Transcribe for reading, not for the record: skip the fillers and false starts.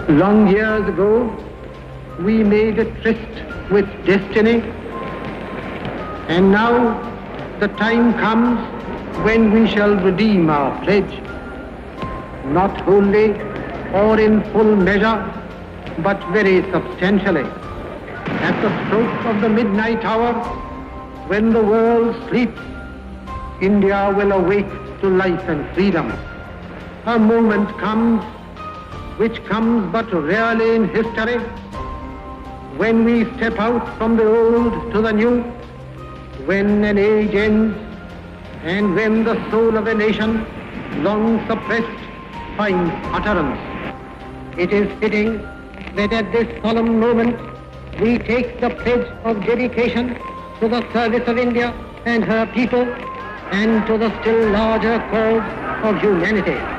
Long years ago, we made a tryst with destiny, and now the time comes when we shall redeem our pledge, not wholly or in full measure, but very substantially. At the stroke of the midnight hour, when the world sleeps, India will awake to life and freedom. A moment comes, which comes but rarely in history, when we step out from the old to the new, when an age ends, and when the soul of a nation, long suppressed, finds utterance. It is fitting that at this solemn moment we take the pledge of dedication to the service of India and her people and to the still larger cause of humanity.